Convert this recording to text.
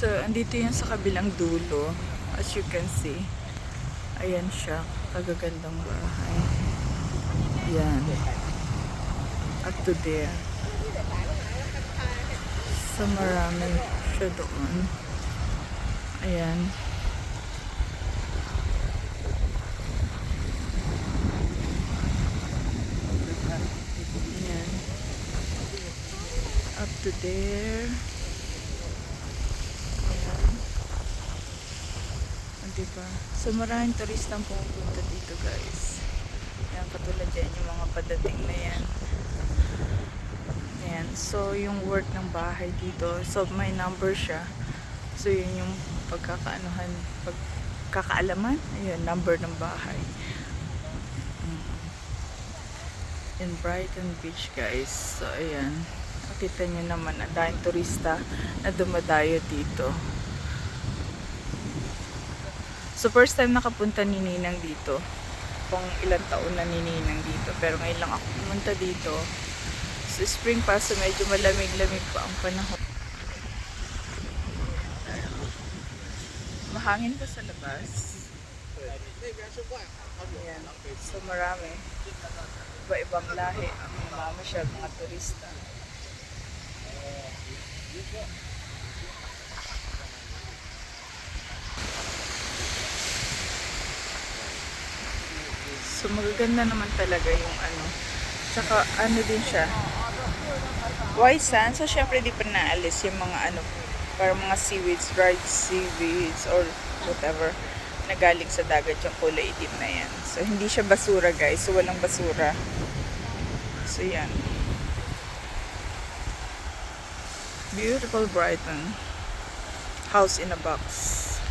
So, andito yan sa kabilang dulo. As you can see. Ayan siya. Kagagandang bahay. Ayan. Up to there. So, marami siya doon. Ayan. Ayan. Up to there. Diba? So maraming turistang pumupunta dito, guys. Ayan, katulad yan yung mga padating na yan. Ayan. So yung work ng bahay dito, so may number siya. So yun yung pagkakaalaman. Ayan, number ng bahay. In Brighton Beach, guys. So ayan. Makita nyo naman na daming turista na dumadayo dito. So first time nakapunta ni Ninang dito. Kung ilang taon na ni Ninang dito. Pero ngayon lang ako pumunta dito. So spring pa, so medyo malamig-lamig pa ang panahon. Mahangin pa sa labas. Ayan. So marami. Iba-ibang lahi ang mamamasyal, mga turista. So magaganda naman talaga yung ano. Tsaka ano din siya. White sand. So syempre di pa naalis yung mga ano, para mga seaweeds, dried seaweeds or whatever na galing sa dagat, yung kulay itim na yan. So hindi siya basura, guys. So walang basura. So yan. Beautiful Brighton. House in a box.